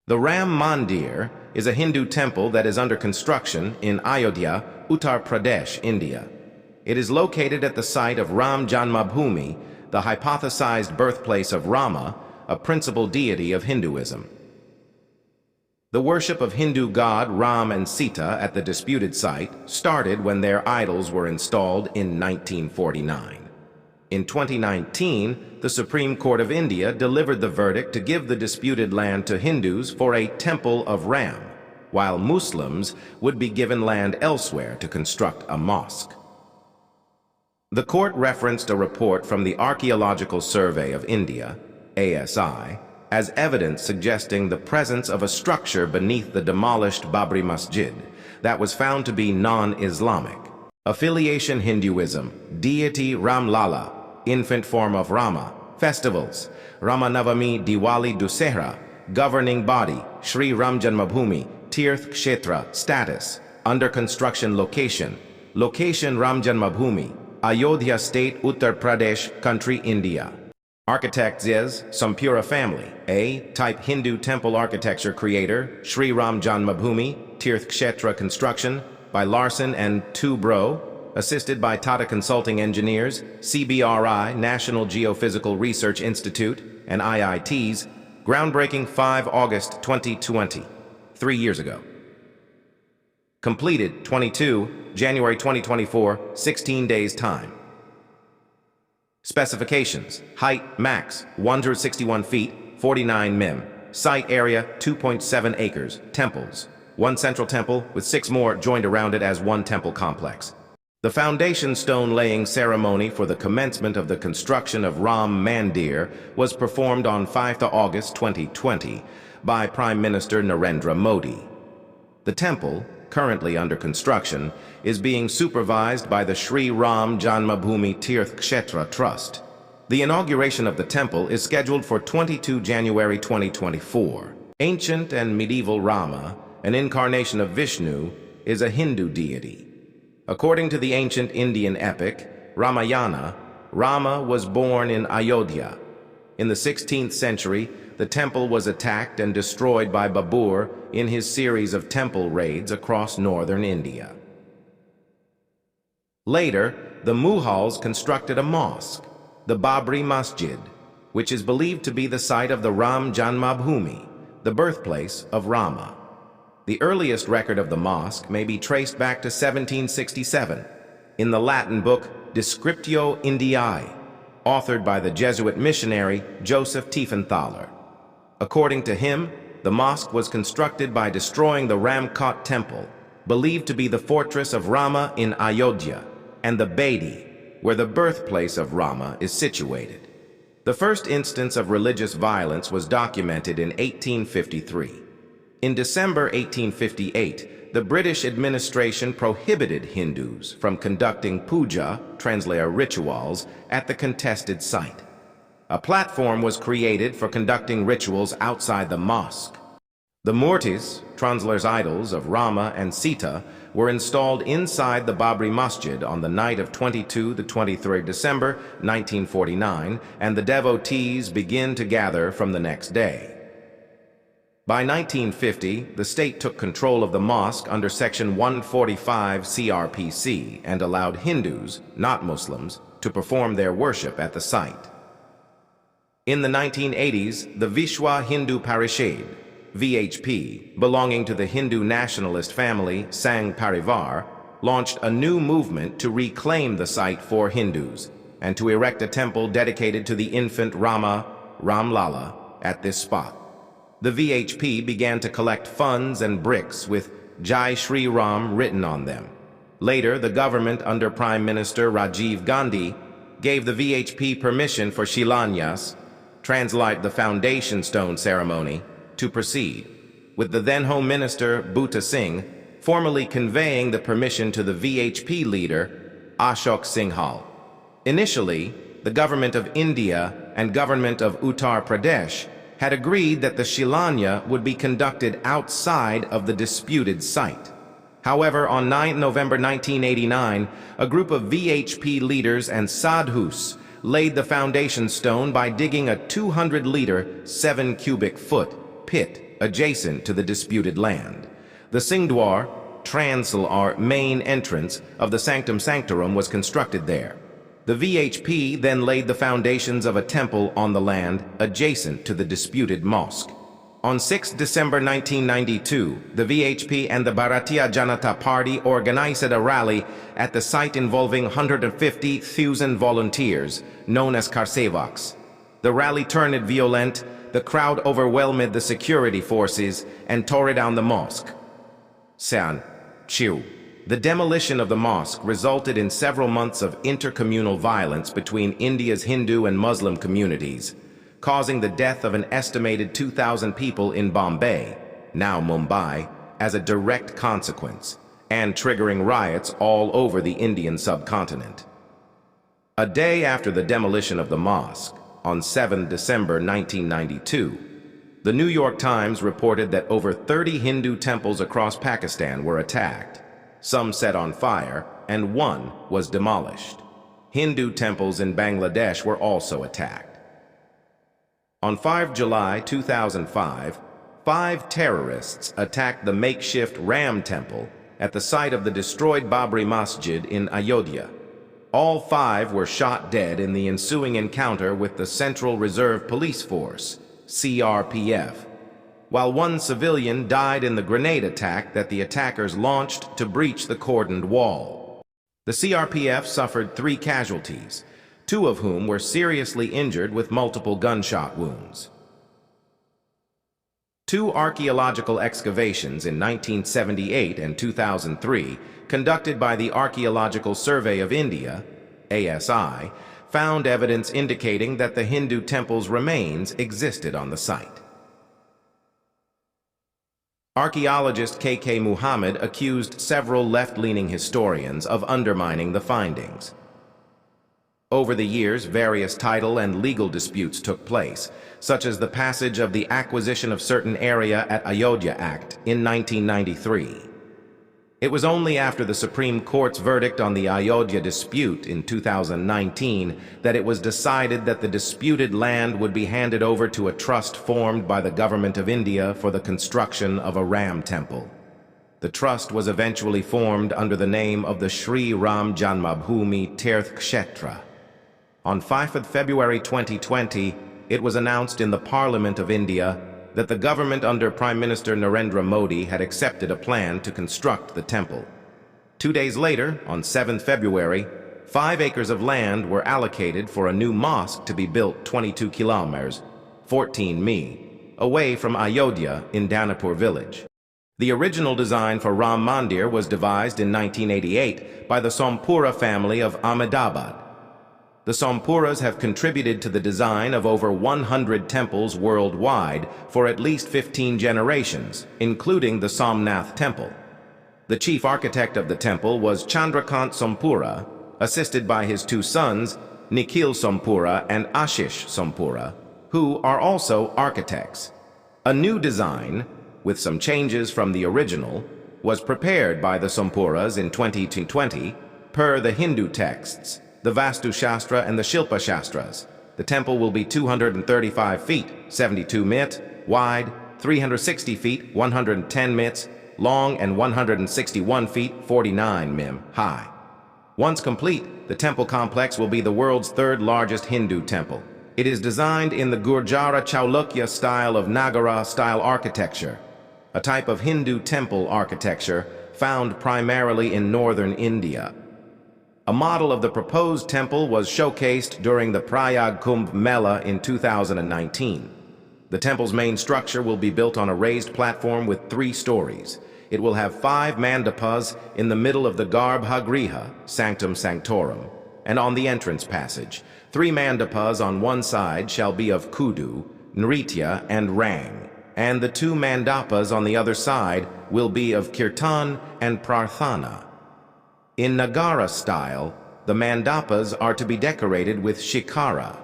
The Ram Mandir is a Hindu temple that is under construction in Ayodhya, Uttar Pradesh, India. It is located at the site of Ram Janmabhoomi, the hypothesized birthplace of Rama, a principal deity of Hinduism. The worship of Hindu god Ram and Sita at the disputed site started when their idols were installed in 1949. In 2019, the Supreme Court of India delivered the verdict to give the disputed land to Hindus for a temple of Ram, while Muslims would be given land elsewhere to construct a mosque. The court referenced a report from the Archaeological Survey of India, ASI, as evidence suggesting the presence of a structure beneath the demolished Babri Masjid that was found to be non-Islamic. Affiliation: Hinduism, deity Ram Lala, infant form of Rama, festivals, Ramanavami, Diwali, Dussehra, governing body, Shri Ram Janmabhoomi, Tirth Kshetra, status, under construction location, location Ram Janmabhoomi, Ayodhya State, Uttar Pradesh, country, India. Architect is Sampura family, A, type Hindu temple architecture creator, Shri Ram Janmabhoomi, Tirth Kshetra construction, by Larson and Tubro, assisted by Tata Consulting Engineers, CBRI, National Geophysical Research Institute, and IITs, groundbreaking 5 August 2020, 3 years ago. Completed 22 January 2024, 16 days time. Specifications: height max 161 feet, 49 mm. Site area 2.7 acres. Temples: 1 central temple with 6 more joined around it as 1 temple complex. The foundation stone laying ceremony for the commencement of the construction of Ram Mandir was performed on 5 August 2020 by Prime Minister Narendra Modi. The temple, currently under construction, is being supervised by the Shri Ram Janmabhoomi Tirth Kshetra Trust. The inauguration of the temple is scheduled for 22 January 2024. Ancient and medieval Rama, an incarnation of Vishnu, is a Hindu deity. According to the ancient Indian epic, Ramayana, Rama was born in Ayodhya. In the 16th century, the temple was attacked and destroyed by Babur in his series of temple raids across northern India. Later, the Mughals constructed a mosque, the Babri Masjid, which is believed to be the site of the Ram Janmabhoomi, the birthplace of Rama. The earliest record of the mosque may be traced back to 1767 in the Latin book Descriptio Indiae, authored by the Jesuit missionary Joseph Tiefenthaler. According to him, the mosque was constructed by destroying the Ramkot temple, believed to be the fortress of Rama in Ayodhya, and the Bedi, where the birthplace of Rama is situated. The first instance of religious violence was documented in 1853. In December 1858, the British administration prohibited Hindus from conducting puja, translator rituals, at the contested site. A platform was created for conducting rituals outside the mosque. The murtis, translators idols of Rama and Sita, were installed inside the Babri Masjid on the night of 22 to 23 December 1949, and the devotees begin to gather from the next day. By 1950, the state took control of the mosque under Section 145 CRPC and allowed Hindus, not Muslims, to perform their worship at the site. In the 1980s, the Vishwa Hindu Parishad, VHP, belonging to the Hindu nationalist family Sangh Parivar, launched a new movement to reclaim the site for Hindus and to erect a temple dedicated to the infant Rama, Ram Lala, at this spot. The VHP began to collect funds and bricks with Jai Shri Ram written on them. Later, the government under Prime Minister Rajiv Gandhi gave the VHP permission for Shilanyas, translate the foundation stone ceremony, to proceed, with the then Home Minister Bhutta Singh formally conveying the permission to the VHP leader Ashok Singhal. Initially, the government of India and government of Uttar Pradesh had agreed that the Shilanya would be conducted outside of the disputed site. However, on 9 November 1989, a group of VHP leaders and sadhus laid the foundation stone by digging a 200-liter, 7-cubic-foot pit adjacent to the disputed land. The Singdwar, transil or main entrance of the Sanctum Sanctorum was constructed there. The VHP then laid the foundations of a temple on the land adjacent to the disputed mosque. On 6 December 1992, the VHP and the Bharatiya Janata Party organized a rally at the site involving 150,000 volunteers, known as Karsevaks. The rally turned violent, the crowd overwhelmed the security forces and tore down the mosque. The demolition of the mosque resulted in several months of intercommunal violence between India's Hindu and Muslim communities, causing the death of an estimated 2,000 people in Bombay, now Mumbai, as a direct consequence, and triggering riots all over the Indian subcontinent. A day after the demolition of the mosque, on 7 December 1992, the New York Times reported that over 30 Hindu temples across Pakistan were attacked, some set on fire, and one was demolished. Hindu temples in Bangladesh were also attacked. On 5 July 2005, 5 terrorists attacked the makeshift Ram temple at the site of the destroyed Babri Masjid in Ayodhya. All 5 were shot dead in the ensuing encounter with the Central Reserve Police Force, CRPF, while one civilian died in the grenade attack that the attackers launched to breach the cordoned wall. The CRPF suffered 3 casualties, 2 of whom were seriously injured with multiple gunshot wounds. 2 archaeological excavations in 1978 and 2003, conducted by the Archaeological Survey of India, ASI, found evidence indicating that the Hindu temple's remains existed on the site. Archaeologist K.K. Muhammad accused several left-leaning historians of undermining the findings. Over the years, various title and legal disputes took place, such as the passage of the Acquisition of Certain Area at Ayodhya Act in 1993. It was only after the Supreme Court's verdict on the Ayodhya dispute in 2019 that it was decided that the disputed land would be handed over to a trust formed by the Government of India for the construction of a Ram temple. The trust was eventually formed under the name of the Sri Ram Janmabhoomi Tirth Kshetra. On 5 February 2020, it was announced in the Parliament of India that the government under Prime Minister Narendra Modi had accepted a plan to construct the temple. 2 days later, on 7 February, 5 acres of land were allocated for a new mosque to be built 22 kilometers, 14 mi, away from Ayodhya in Danapur village. The original design for Ram Mandir was devised in 1988 by the Sompura family of Ahmedabad. The Sompuras have contributed to the design of over 100 temples worldwide for at least 15 generations, including the Somnath Temple. The chief architect of the temple was Chandrakant Sompura, assisted by his 2 sons, Nikhil Sompura and Ashish Sompura, who are also architects. A new design, with some changes from the original, was prepared by the Sompuras in 2020 per the Hindu texts, the Vastu Shastra and the Shilpa Shastras. The temple will be 235 feet, 72 mit, wide, 360 feet, 110 mits, long, and 161 feet, 49 mim, high. Once complete, the temple complex will be the world's 3rd largest Hindu temple. It is designed in the Gurjara Chaulukya style of Nagara-style architecture, a type of Hindu temple architecture found primarily in northern India. A model of the proposed temple was showcased during the Prayag Kumbh Mela in 2019. The temple's main structure will be built on a raised platform with 3 stories. It will have 5 mandapas in the middle of the Garbha Griha, Sanctum Sanctorum, and on the entrance passage. 3 mandapas on one side shall be of Kudu, Nritya, and Rang, and the 2 mandapas on the other side will be of Kirtan and Prarthana. In Nagara style, the mandapas are to be decorated with shikara,